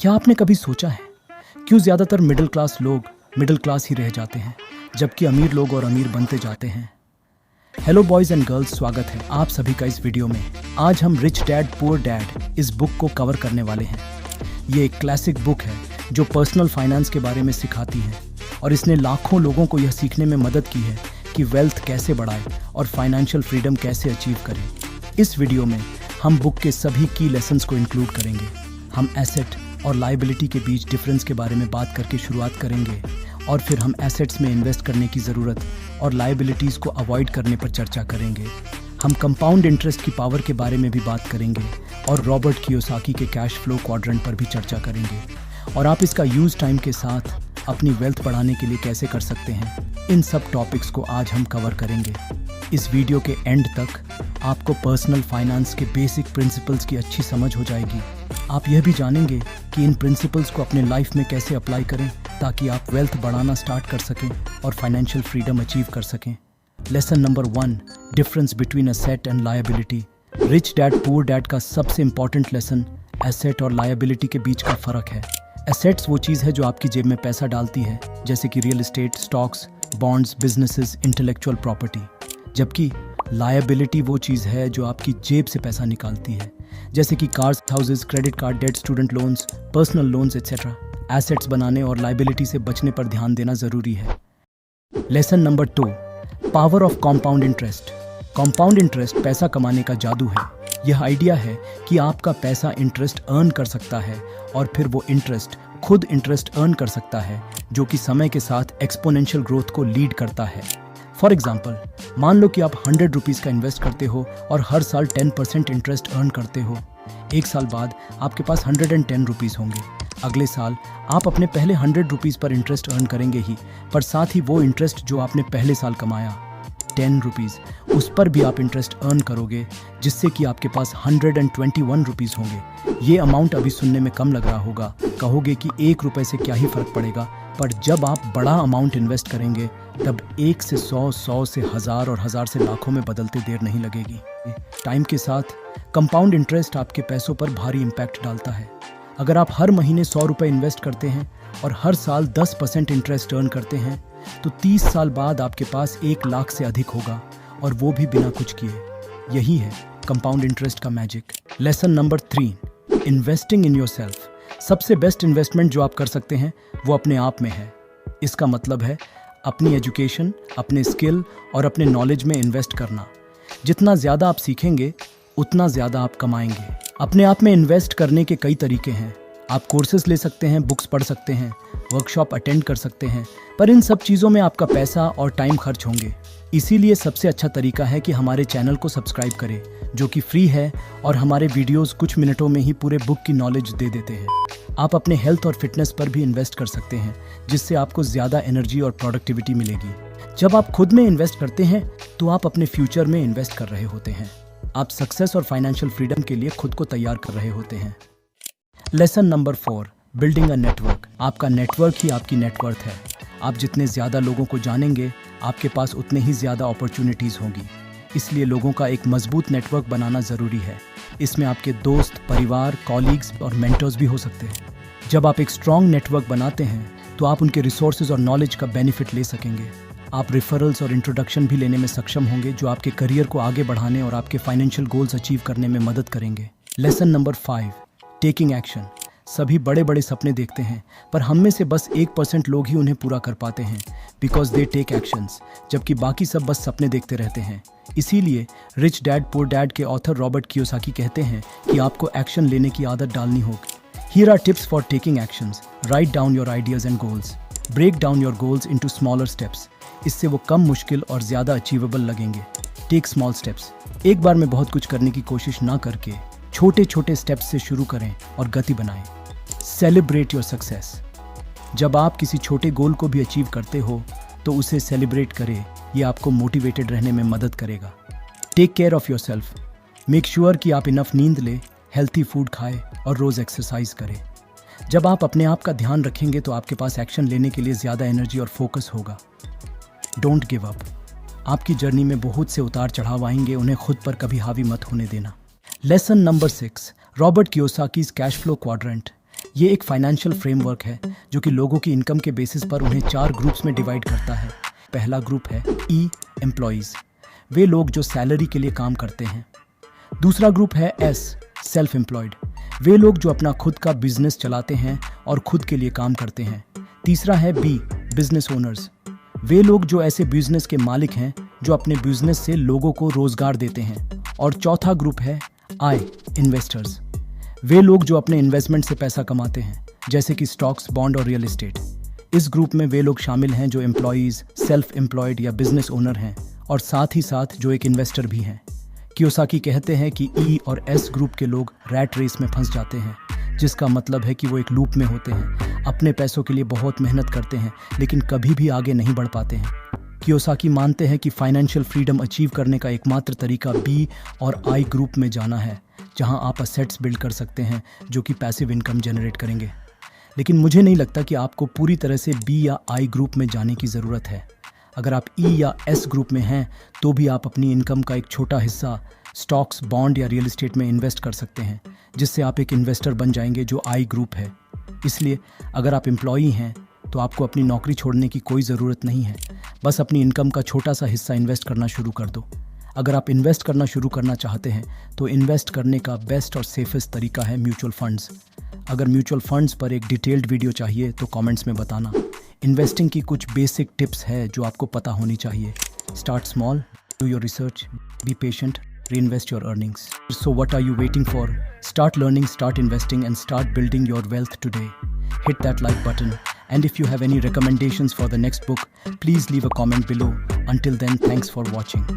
क्या आपने कभी सोचा है क्यों ज़्यादातर मिडिल क्लास लोग मिडिल क्लास ही रह जाते हैं जबकि अमीर लोग और अमीर बनते जाते हैं? हेलो बॉयज़ एंड गर्ल्स, स्वागत है आप सभी का इस वीडियो में। आज हम रिच डैड पुअर डैड इस बुक को कवर करने वाले हैं। ये एक क्लासिक बुक है जो पर्सनल फाइनेंस के बारे में सिखाती है और इसने लाखों लोगों को यह सीखने में मदद की है कि वेल्थ कैसे बढ़ाए और फाइनेंशियल फ्रीडम कैसे अचीव करें। इस वीडियो में हम बुक के सभी की लेसन्स को इंक्लूड करेंगे। हम एसेट और लायबिलिटी के बीच डिफरेंस के बारे में बात करके शुरुआत करेंगे और फिर हम एसेट्स में इन्वेस्ट करने की ज़रूरत और लायबिलिटीज़ को अवॉइड करने पर चर्चा करेंगे। हम कंपाउंड इंटरेस्ट की पावर के बारे में भी बात करेंगे और रॉबर्ट कियोसाकी के कैश फ्लो क्वाड्रेंट पर भी चर्चा करेंगे और आप इसका यूज़ टाइम के साथ अपनी वेल्थ बढ़ाने के लिए कैसे कर सकते हैं। इन सब टॉपिक्स को आज हम कवर करेंगे। इस वीडियो के एंड तक आपको पर्सनल फाइनेंस के बेसिक प्रिंसिपल्स की अच्छी समझ हो जाएगी। आप यह भी जानेंगे कि इन प्रिंसिपल्स को अपने लाइफ में कैसे अप्लाई करें ताकि आप वेल्थ बढ़ाना स्टार्ट कर सकें और फाइनेंशियल फ्रीडम अचीव कर सकें। Lesson number 1, difference between asset and liability. Rich dad poor dad का सबसे इंपॉर्टेंट लेसन एसेट और लायबिलिटी के बीच का फ़र्क है। एसेट्स वो चीज़ है जो आपकी जेब में पैसा डालती है, जैसे कि real estate, stocks, bonds, businesses, intellectual property. जबकि लायबिलिटी वो चीज़ है जो आपकी जेब से पैसा निकालती है, जैसे कि cars, houses, credit card debt, student loans, personal loans etcetera. Assets बनाने और लायबिलिटी से बचने पर ध्यान देना ज़रूरी है। Lesson number 2, power of compound interest. Compound interest पैसा कमाने का जादू है। यह आइडिया है कि आपका पैसा इंटरेस्ट अर्न कर सकता है और फिर वो इंटरेस्ट खुद इंटरेस्ट अर्न कर सकता है, जो कि समय के साथ एक्सपोनेंशियल ग्रोथ को लीड करता है। फॉर एग्जाम्पल, मान लो कि आप 100 रुपीज़ का इन्वेस्ट करते हो और हर साल 10% इंटरेस्ट अर्न करते हो। एक साल बाद आपके पास 110 रुपीज़ होंगे। अगले साल आप अपने पहले 100 रुपीज़ पर इंटरेस्ट अर्न करेंगे ही, पर साथ ही वो इंटरेस्ट जो आपने पहले साल कमाया 10 रुपीज़, उस पर भी आप इंटरेस्ट अर्न करोगे, जिससे कि आपके पास 121 रुपीज़ होंगे। ये अमाउंट अभी सुनने में कम लग रहा होगा, कहोगे कि 1 रुपये से क्या ही फ़र्क पड़ेगा, पर जब आप बड़ा अमाउंट इन्वेस्ट करेंगे तब 1 से 100, 100 से 1000 और 1000 से लाखों में बदलते देर नहीं लगेगी। टाइम के साथ कंपाउंड इंटरेस्ट आपके पैसों पर भारी इम्पैक्ट डालता है। अगर आप हर महीने 100 रुपये इन्वेस्ट करते हैं और हर साल 10% इंटरेस्ट अर्न करते हैं तो 30 साल बाद आपके पास 1 लाख से अधिक होगा, और वो भी बिना कुछ किए। यही है कंपाउंड इंटरेस्ट का magic. Lesson number 3, investing in yourself. सबसे बेस्ट इन्वेस्टमेंट जो आप कर सकते हैं वो अपने आप में है। इसका मतलब है अपनी एजुकेशन, अपने स्किल और अपने नॉलेज में इन्वेस्ट करना। जितना ज़्यादा आप सीखेंगे उतना ज़्यादा आप कमाएंगे। अपने आप में इन्वेस्ट करने के कई तरीके हैं। आप कोर्सेज ले सकते हैं, बुक्स पढ़ सकते हैं, वर्कशॉप अटेंड कर सकते हैं, पर इन सब चीज़ों में आपका पैसा और टाइम खर्च होंगे। इसीलिए सबसे अच्छा तरीका है कि हमारे चैनल को सब्सक्राइब करें, जो कि फ्री है और हमारे वीडियोस कुछ मिनटों में ही पूरे बुक की नॉलेज दे देते हैं। आप अपने हेल्थ और फिटनेस पर भी इन्वेस्ट कर सकते हैं, जिससे आपको ज़्यादा एनर्जी और प्रोडक्टिविटी मिलेगी। जब आप खुद में इन्वेस्ट करते हैं तो आप अपने फ्यूचर में इन्वेस्ट कर रहे होते हैं। आप सक्सेस और फाइनेंशियल फ्रीडम के लिए खुद को तैयार कर रहे होते हैं। Lesson number 4, building a network. आपका नेटवर्क ही आपकी नेटवर्थ है। आप जितने ज़्यादा लोगों को जानेंगे आपके पास उतने ही ज़्यादा अपॉर्चुनिटीज़ होंगी। इसलिए लोगों का एक मजबूत नेटवर्क बनाना ज़रूरी है। इसमें आपके दोस्त, परिवार, कॉलीग्स और मेंटर्स भी हो सकते हैं। जब आप एक स्ट्रॉन्ग नेटवर्क बनाते हैं तो आप उनके रिसोर्सेज और नॉलेज का बेनिफिट ले सकेंगे। आप रेफरल्स और इंट्रोडक्शन भी लेने में सक्षम होंगे, जो आपके करियर को आगे बढ़ाने और आपके फाइनेंशियल गोल्स अचीव करने में मदद करेंगे। Lesson number 5, taking action. सभी बड़े बड़े सपने देखते हैं, पर हम में से बस 1% लोग ही उन्हें पूरा कर पाते हैं, बिकॉज दे टेक एक्शंस, जबकि बाकी सब बस सपने देखते रहते हैं। इसीलिए रिच डैड पुअर डैड के ऑथर रॉबर्ट कियोसाकी कहते हैं कि आपको एक्शन लेने की आदत डालनी होगी। Here are tips for taking actions. Write down your ideas and goals. Break down your goals into smaller steps. इससे वो कम मुश्किल और ज़्यादा अचीवेबल लगेंगे। Take small steps. एक बार में बहुत कुछ करने की कोशिश ना करके छोटे छोटे स्टेप्स से शुरू करें और गति बनाएं। Celebrate your success. जब आप किसी छोटे गोल को भी अचीव करते हो तो उसे सेलिब्रेट करें। ये आपको मोटिवेटेड रहने में मदद करेगा। Take care of yourself. Make sure कि आप इनफ नींद लें, हेल्थी फूड खाएं और रोज़ एक्सरसाइज करें। जब आप अपने आप का ध्यान रखेंगे तो आपके पास एक्शन लेने के लिए ज़्यादा एनर्जी और फोकस होगा। Don't give up. आपकी जर्नी में बहुत से उतार चढ़ाव आएंगे, उन्हें खुद पर कभी हावी मत होने देना। Lesson number 6, Robert Kiyosaki's cash flow quadrant. ये एक फाइनेंशियल फ्रेमवर्क है जो कि लोगों की इनकम के बेसिस पर उन्हें 4 ग्रुप्स में डिवाइड करता है। पहला ग्रुप है ई एम्प्लॉयज़, वे लोग जो सैलरी के लिए काम करते हैं। दूसरा ग्रुप है एस सेल्फ एम्प्लॉयड, वे लोग जो अपना खुद का बिजनेस चलाते हैं और खुद के लिए काम करते हैं। तीसरा है बी बिजनेस ओनर्स, वे लोग जो ऐसे बिजनेस के मालिक हैं जो अपने बिजनेस से लोगों को रोजगार देते हैं। और चौथा ग्रुप है आई इन्वेस्टर्स, वे लोग जो अपने इन्वेस्टमेंट से पैसा कमाते हैं, जैसे कि स्टॉक्स, बॉन्ड और रियल एस्टेट। इस ग्रुप में वे लोग शामिल हैं जो एम्प्लॉयज़, सेल्फ एम्प्लॉयड या बिजनेस ओनर हैं और साथ ही साथ जो एक इन्वेस्टर भी हैं। कियोसाकी कहते हैं कि ई और एस ग्रुप के लोग रैट रेस में फंस जाते हैं, जिसका मतलब है कि वो एक लूप में होते हैं, अपने पैसों के लिए बहुत मेहनत करते हैं लेकिन कभी भी आगे नहीं बढ़ पाते हैं। कियोसाकी मानते हैं कि फाइनेंशियल फ्रीडम अचीव करने का एकमात्र तरीका बी और आई ग्रुप में जाना है, जहां आप असेट्स बिल्ड कर सकते हैं जो कि पैसिव इनकम जनरेट करेंगे। लेकिन मुझे नहीं लगता कि आपको पूरी तरह से बी या आई ग्रुप में जाने की ज़रूरत है। अगर आप ई या एस ग्रुप में हैं तो भी आप अपनी इनकम का एक छोटा हिस्सा स्टॉक्स, बॉन्ड या रियल एस्टेट में इन्वेस्ट कर सकते हैं, जिससे आप एक इन्वेस्टर बन जाएंगे जो आई ग्रुप है। इसलिए अगर आप एम्प्लॉई हैं तो आपको अपनी नौकरी छोड़ने की कोई ज़रूरत नहीं है, बस अपनी इनकम का छोटा सा हिस्सा इन्वेस्ट करना शुरू कर दो। अगर आप इन्वेस्ट करना शुरू करना चाहते हैं तो इन्वेस्ट करने का बेस्ट और सेफेस्ट तरीका है म्यूचुअल फंड्स। अगर म्यूचुअल फंड्स पर एक डिटेल्ड वीडियो चाहिए तो कमेंट्स में बताना। इन्वेस्टिंग की कुछ बेसिक टिप्स है जो आपको पता होनी चाहिए। Start small, do your research, be patient, reinvest your earnings. So what are you waiting for? Start learning, start investing and start building your wealth today. Hit that like button, and if you have any recommendations for the next book, please leave a comment below. Until then, thanks for watching.